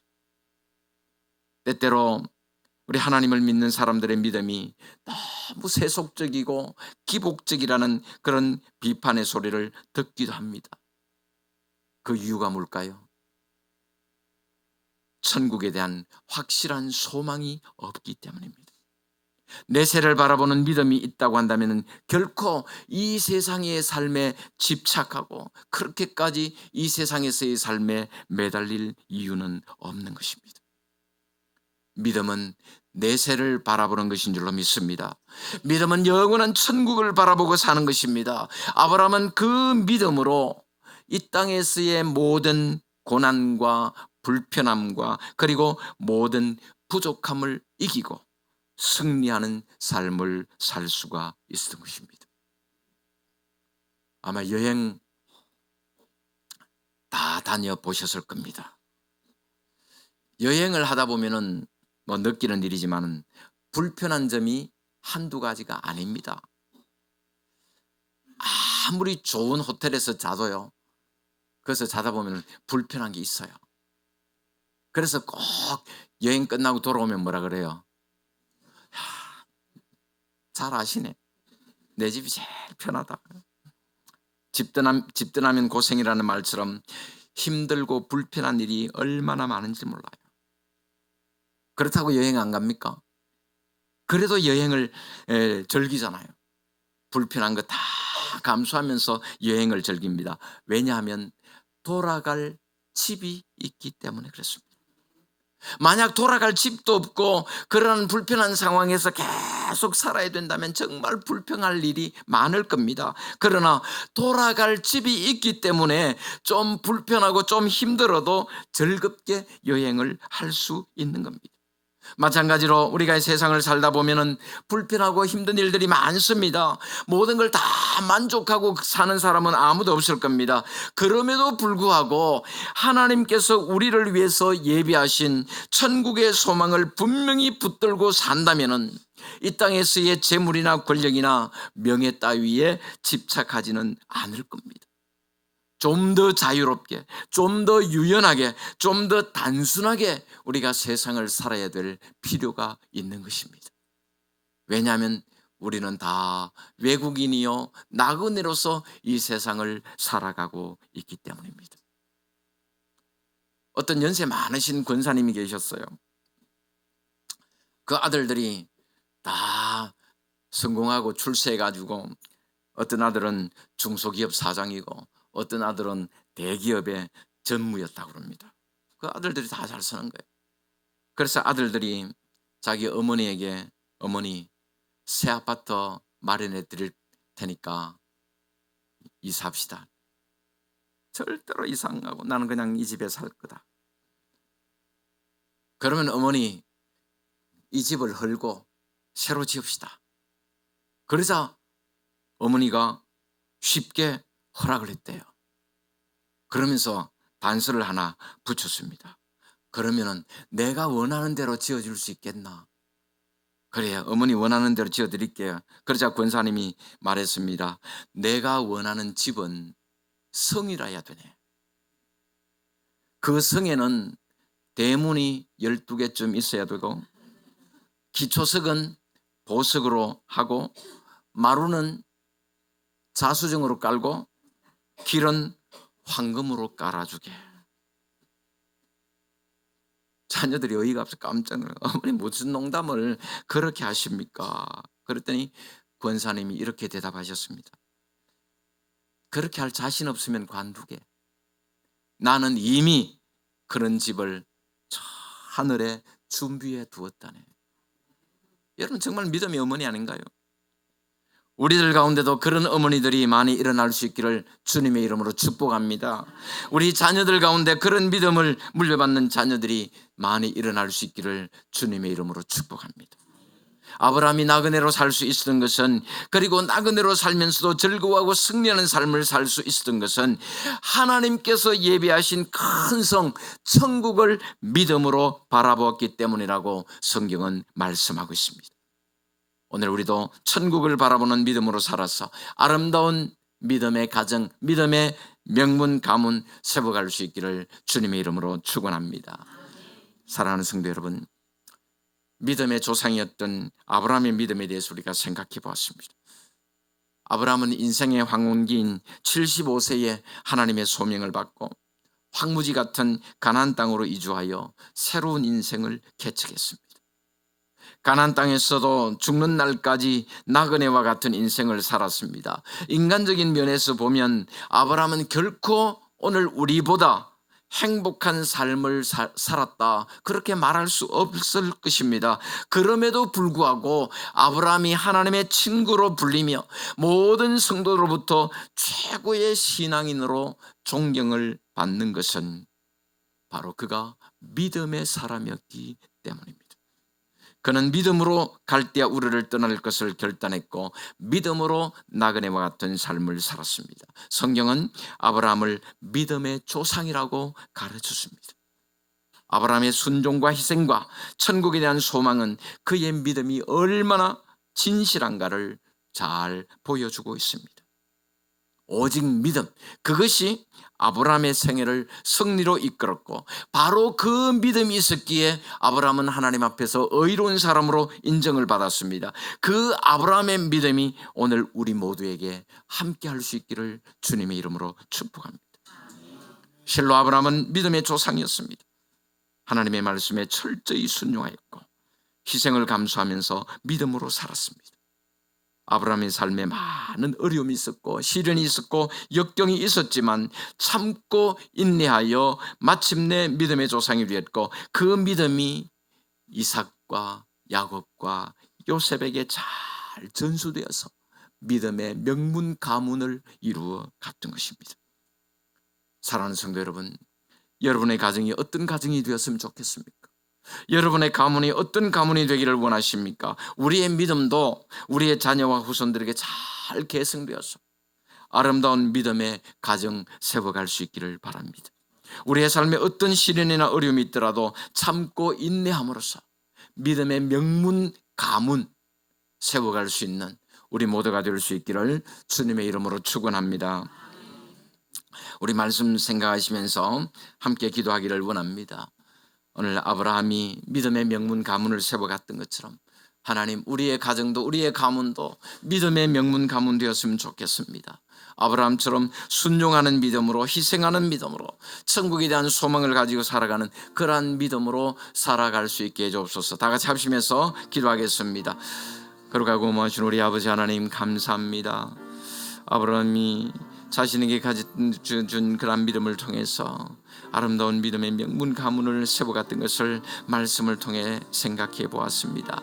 때때로 우리 하나님을 믿는 사람들의 믿음이 너무 세속적이고 기복적이라는 그런 비판의 소리를 듣기도 합니다. 그 이유가 뭘까요? 천국에 대한 확실한 소망이 없기 때문입니다. 내세를 바라보는 믿음이 있다고 한다면 결코 이 세상의 삶에 집착하고 그렇게까지 이 세상에서의 삶에 매달릴 이유는 없는 것입니다. 믿음은 내세를 바라보는 것인 줄로 믿습니다. 믿음은 영원한 천국을 바라보고 사는 것입니다. 아브라함은 그 믿음으로 이 땅에서의 모든 고난과 불편함과 그리고 모든 부족함을 이기고 승리하는 삶을 살 수가 있었던 것입니다. 아마 여행 다 다녀보셨을 겁니다. 여행을 하다 보면은 뭐 느끼는 일이지만 불편한 점이 한두 가지가 아닙니다. 아무리 좋은 호텔에서 자도요. 그래서 자다 보면 불편한 게 있어요. 그래서 꼭 여행 끝나고 돌아오면 뭐라 그래요? 잘 아시네. 내 집이 제일 편하다. 집 떠나면 고생이라는 말처럼 힘들고 불편한 일이 얼마나 많은지 몰라요. 그렇다고 여행 안 갑니까? 그래도 여행을 즐기잖아요. 불편한 거 다 감수하면서 여행을 즐깁니다. 왜냐하면 돌아갈 집이 있기 때문에 그렇습니다. 만약 돌아갈 집도 없고 그런 불편한 상황에서 계속 살아야 된다면 정말 불평할 일이 많을 겁니다. 그러나 돌아갈 집이 있기 때문에 좀 불편하고 좀 힘들어도 즐겁게 여행을 할 수 있는 겁니다. 마찬가지로 우리가 이 세상을 살다 보면은 불편하고 힘든 일들이 많습니다. 모든 걸 다 만족하고 사는 사람은 아무도 없을 겁니다. 그럼에도 불구하고 하나님께서 우리를 위해서 예비하신 천국의 소망을 분명히 붙들고 산다면은 이 땅에서의 재물이나 권력이나 명예 따위에 집착하지는 않을 겁니다. 좀 더 자유롭게, 좀 더 유연하게, 좀 더 단순하게 우리가 세상을 살아야 될 필요가 있는 것입니다. 왜냐하면 우리는 다 외국인이요 나그네로서 이 세상을 살아가고 있기 때문입니다. 어떤 연세 많으신 권사님이 계셨어요. 그 아들들이 다 성공하고 출세해가지고 어떤 아들은 중소기업 사장이고 어떤 아들은 대기업의 전무였다고 그럽니다. 그 아들들이 다 잘 사는 거예요. 그래서 아들들이 자기 어머니에게 어머니 새 아파트 마련해 드릴 테니까 이사합시다. 절대로 이사 안 가고 나는 그냥 이 집에 살 거다. 그러면 어머니 이 집을 헐고 새로 지읍시다. 그러자 어머니가 쉽게 허락을 했대요. 그러면서 단서를 하나 붙였습니다. 그러면은 내가 원하는 대로 지어줄 수 있겠나? 그래요. 어머니 원하는 대로 지어드릴게요. 그러자 권사님이 말했습니다. 내가 원하는 집은 성이라야 되네. 그 성에는 대문이 12개쯤 있어야 되고 기초석은 보석으로 하고 마루는 자수정으로 깔고 길은 황금으로 깔아주게. 자녀들이 어이가 없어 깜짝 놀라요. 어머니 무슨 농담을 그렇게 하십니까? 그랬더니 권사님이 이렇게 대답하셨습니다. 그렇게 할 자신 없으면 관두게. 나는 이미 그런 집을 저 하늘에 준비해 두었다네. 여러분 정말 믿음의 어머니 아닌가요? 우리들 가운데도 그런 어머니들이 많이 일어날 수 있기를 주님의 이름으로 축복합니다. 우리 자녀들 가운데 그런 믿음을 물려받는 자녀들이 많이 일어날 수 있기를 주님의 이름으로 축복합니다. 아브라함이 나그네로 살 수 있었던 것은, 그리고 나그네로 살면서도 즐거워하고 승리하는 삶을 살 수 있었던 것은 하나님께서 예비하신 큰 성 천국을 믿음으로 바라보았기 때문이라고 성경은 말씀하고 있습니다. 오늘 우리도 천국을 바라보는 믿음으로 살아서 아름다운 믿음의 가정, 믿음의 명문 가문 세워갈 수 있기를 주님의 이름으로 축원합니다. 사랑하는 성도 여러분, 믿음의 조상이었던 아브라함의 믿음에 대해서 우리가 생각해 보았습니다. 아브라함은 인생의 황혼기인 75세에 하나님의 소명을 받고 황무지 같은 가나안 땅으로 이주하여 새로운 인생을 개척했습니다. 가나안 땅에서도 죽는 날까지 나그네와 같은 인생을 살았습니다. 인간적인 면에서 보면 아브라함은 결코 오늘 우리보다 행복한 삶을 살았다 그렇게 말할 수 없을 것입니다. 그럼에도 불구하고 아브라함이 하나님의 친구로 불리며 모든 성도로부터 최고의 신앙인으로 존경을 받는 것은 바로 그가 믿음의 사람이었기 때문입니다. 그는 믿음으로 갈대아 우르를 떠날 것을 결단했고 믿음으로 나그네와 같은 삶을 살았습니다. 성경은 아브라함을 믿음의 조상이라고 가르쳤습니다. 아브라함의 순종과 희생과 천국에 대한 소망은 그의 믿음이 얼마나 진실한가를 잘 보여주고 있습니다. 오직 믿음, 그것이 아브라함의 생애를 승리로 이끌었고 바로 그 믿음이 있었기에 아브라함은 하나님 앞에서 의로운 사람으로 인정을 받았습니다. 그 아브라함의 믿음이 오늘 우리 모두에게 함께 할 수 있기를 주님의 이름으로 축복합니다. 실로 아브라함은 믿음의 조상이었습니다. 하나님의 말씀에 철저히 순종하였고 희생을 감수하면서 믿음으로 살았습니다. 아브라함의 삶에 많은 어려움이 있었고 시련이 있었고 역경이 있었지만 참고 인내하여 마침내 믿음의 조상이 되었고 그 믿음이 이삭과 야곱과 요셉에게 잘 전수되어서 믿음의 명문 가문을 이루어 갔던 것입니다. 사랑하는 성도 여러분, 여러분의 가정이 어떤 가정이 되었으면 좋겠습니까? 여러분의 가문이 어떤 가문이 되기를 원하십니까? 우리의 믿음도 우리의 자녀와 후손들에게 잘 계승되어서 아름다운 믿음의 가정 세워갈 수 있기를 바랍니다. 우리의 삶에 어떤 시련이나 어려움이 있더라도 참고 인내함으로써 믿음의 명문 가문 세워갈 수 있는 우리 모두가 될 수 있기를 주님의 이름으로 축원합니다. 우리 말씀 생각하시면서 함께 기도하기를 원합니다. 오늘 아브라함이 믿음의 명문 가문을 세워갔던 것처럼 하나님, 우리의 가정도 우리의 가문도 믿음의 명문 가문 되었으면 좋겠습니다. 아브라함처럼 순종하는 믿음으로, 희생하는 믿음으로 천국에 대한 소망을 가지고 살아가는 그러한 믿음으로 살아갈 수 있게 해주옵소서. 다 같이 합심해서 기도하겠습니다. 거룩하고 고마우신 우리 아버지 하나님, 감사합니다. 아브라함이 자신에게 준 그런 믿음을 통해서 아름다운 믿음의 명문 가문을 세워갔던 것을 말씀을 통해 생각해 보았습니다.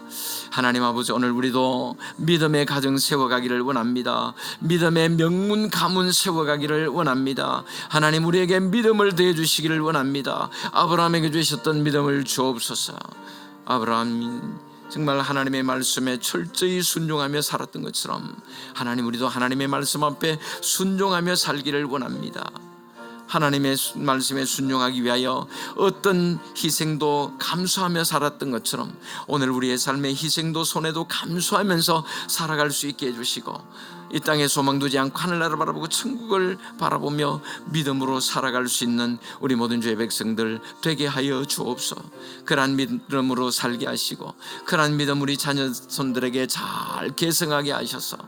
하나님 아버지, 오늘 우리도 믿음의 가정 세워가기를 원합니다. 믿음의 명문 가문 세워가기를 원합니다. 하나님, 우리에게 믿음을 더해 주시기를 원합니다. 아브라함에게 주셨던 믿음을 주옵소서. 아브라함이 정말 하나님의 말씀에 철저히 순종하며 살았던 것처럼 하나님, 우리도 하나님의 말씀 앞에 순종하며 살기를 원합니다. 하나님의 말씀에 순종하기 위하여 어떤 희생도 감수하며 살았던 것처럼 오늘 우리의 삶의 희생도 손해도 감수하면서 살아갈 수 있게 해주시고 이 땅에 소망 두지 않고 하늘나라를 바라보고 천국을 바라보며 믿음으로 살아갈 수 있는 우리 모든 주의 백성들 되게 하여 주옵소서. 그러한 믿음으로 살게 하시고 그러한 믿음 우리 자녀손들에게 잘 계승하게 하셔서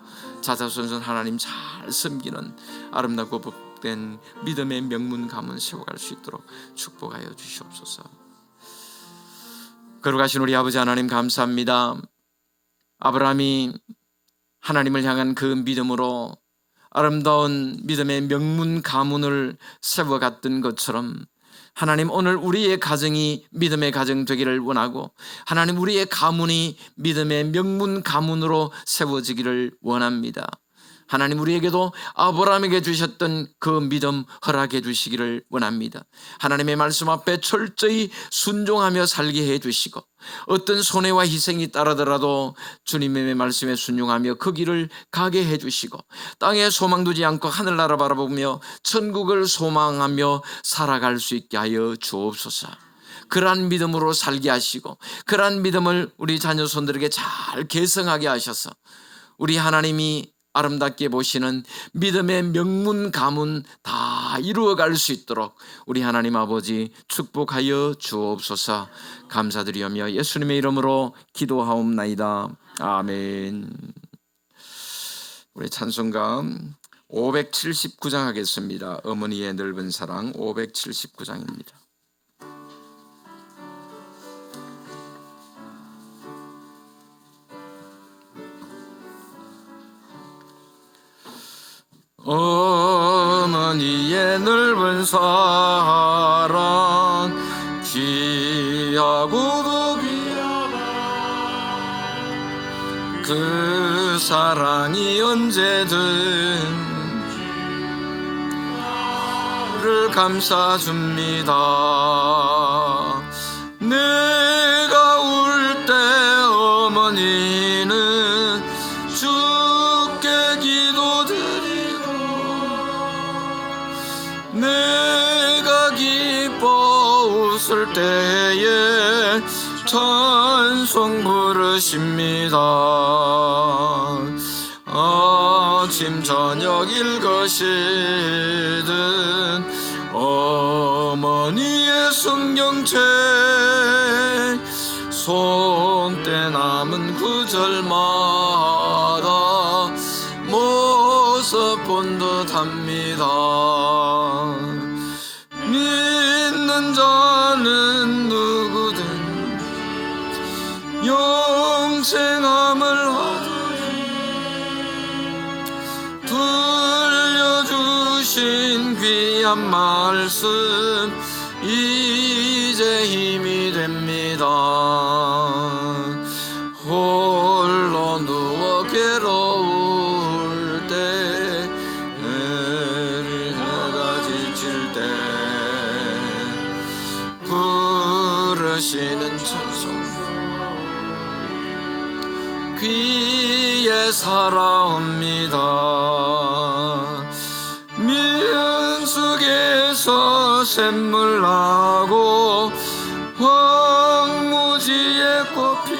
자자손손 하나님 잘 섬기는 아름답고 복된 믿음의 명문 가문 세워갈 수 있도록 축복하여 주시옵소서. 거룩하신 우리 아버지 하나님, 감사합니다. 아브라함이 하나님을 향한 그 믿음으로 아름다운 믿음의 명문 가문을 세워갔던 것처럼 하나님, 오늘 우리의 가정이 믿음의 가정 되기를 원하고 하나님, 우리의 가문이 믿음의 명문 가문으로 세워지기를 원합니다. 하나님, 우리에게도 아브라함에게 주셨던 그 믿음 허락해 주시기를 원합니다. 하나님의 말씀 앞에 철저히 순종하며 살게 해 주시고 어떤 손해와 희생이 따르더라도 주님의 말씀에 순종하며 그 길을 가게 해 주시고 땅에 소망 두지 않고 하늘나라 바라보며 천국을 소망하며 살아갈 수 있게 하여 주옵소서. 그러한 믿음으로 살게 하시고 그러한 믿음을 우리 자녀손들에게 잘 계승하게 하셔서 우리 하나님이 아름답게 보시는 믿음의 명문 가문 다 이루어갈 수 있도록 우리 하나님 아버지 축복하여 주옵소서. 감사드리오며 예수님의 이름으로 기도하옵나이다. 아멘. 우리 찬송가 579장 하겠습니다. 어머니의 넓은 사랑 579장입니다. 어머니의 넓은 사랑 귀하고도 귀하다. 그 사랑이 언제든 나를 감싸줍니다. 내가 울 때 어머니는 주께 기도드리고 내가 기뻐 웃을 때에 찬송 부르십니다. 아침 저녁 읽으시든 어머니의 성경책 손때 남은 구절마다 모습 본 듯합니다. 믿는 자는 누구든 영생함을 얻으리. 들려주신 귀한 말씀 이제 힘이 됩니다. 홀로 누워 괴로울 때 해가 지칠 때 부르 이끄시는 천성 귀에 살아옵니다. 민숙에서 샘물 나고 황무지에 꽃핀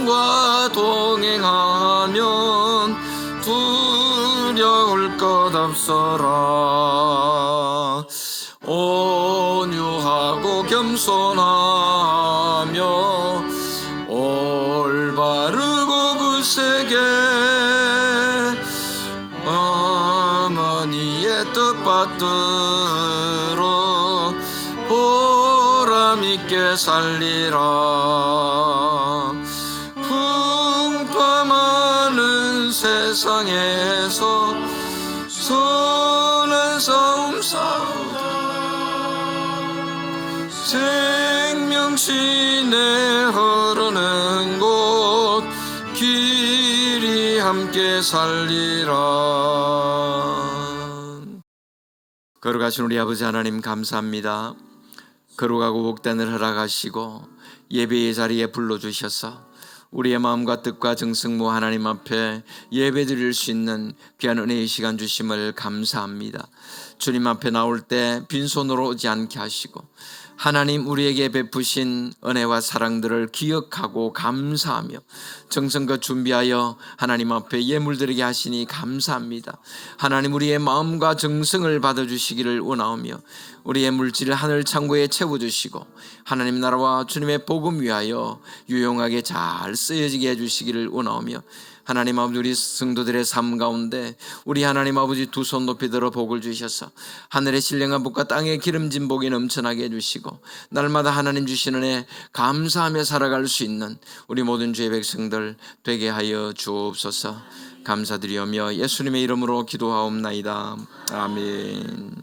예수님과 동행하면 두려울 것 없어라. 온유하고 겸손하며 올바르고 굳세게 어머니의 뜻 받들어 보람있게 살리라. 풍파많은 세상에서 선한 싸움 싸우다 생명신에 흐르는 곳 길이 함께 살리라. 걸어가신 우리 아버지 하나님 감사합니다. 거룩하고 복된을 허락하시고 예배의 자리에 불러주셔서 우리의 마음과 뜻과 정성모 하나님 앞에 예배드릴 수 있는 귀한 은혜의 시간 주심을 감사합니다. 주님 앞에 나올 때 빈손으로 오지 않게 하시고 하나님 우리에게 베푸신 은혜와 사랑들을 기억하고 감사하며 정성껏 준비하여 하나님 앞에 예물드리게 하시니 감사합니다. 하나님 우리의 마음과 정성을 받아주시기를 원하오며 우리의 물질을 하늘 창고에 채워주시고 하나님 나라와 주님의 복음 위하여 유용하게 잘 쓰여지게 해주시기를 원하오며 하나님 아버지 우리 성도들의 삶 가운데 우리 하나님 아버지 두 손 높이 들어 복을 주셔서 하늘의 신령한 복과 땅의 기름진 복이 넘쳐나게 해주시고 날마다 하나님 주시는 애 감사하며 살아갈 수 있는 우리 모든 주의 백성들 되게 하여 주옵소서. 감사드리오며 예수님의 이름으로 기도하옵나이다. 아멘.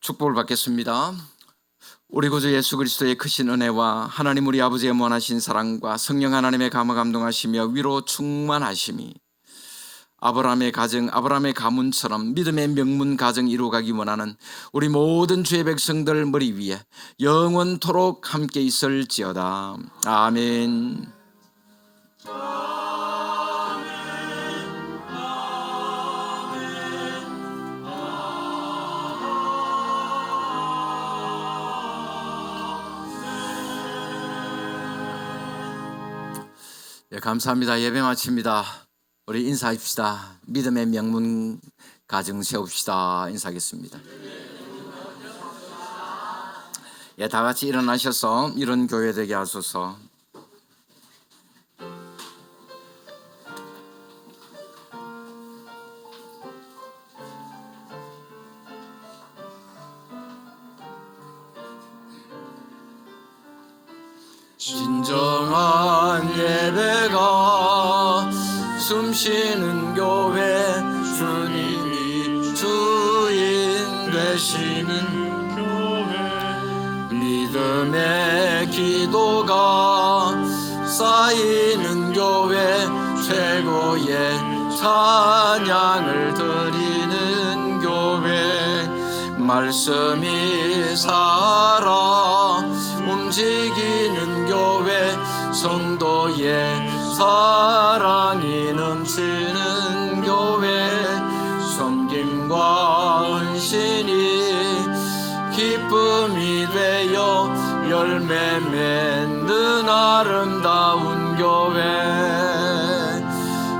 축복을 받겠습니다. 우리 구주 예수 그리스도의 크신 은혜와 하나님 우리 아버지의 무한하신 사랑과 성령 하나님의 감화감동하시며 위로 충만하심이 아브라함의 가정, 아브라함의 가문처럼 믿음의 명문 가정 이루어가기 원하는 우리 모든 주의 백성들 머리 위에 영원토록 함께 있을지어다. 아멘. 예, 감사합니다. 예배 마칩니다. 우리 인사합시다. 믿음의 명문 가정 세웁시다. 인사하겠습니다. 예, 다 같이 일어나셔서 이런 교회 되게 하소서. 진정한 예배가 숨쉬는 교회 주님이 주인 되시는 교회 믿음의 기도가 쌓이는 교회 최고의 찬양을 드리는 교회 말씀이 살아 움직이는 교회 성도의 사랑이 넘치는 교회 섬김과 헌신이 기쁨이 되어 열매 맺는 아름다운 교회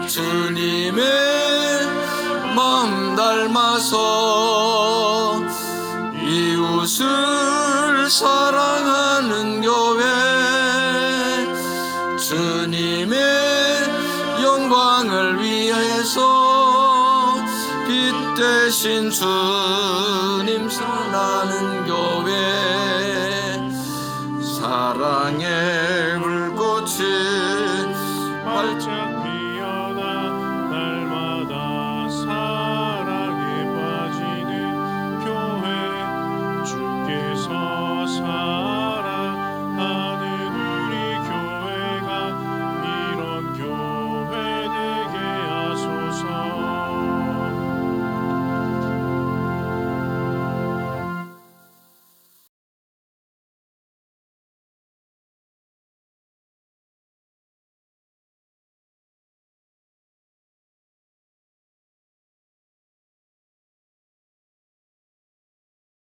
주님의 마음 닮아서 이웃을 사랑하는 교회 주님의 영광을 위해서 빛 대신 주님 사랑하는 교회 사랑의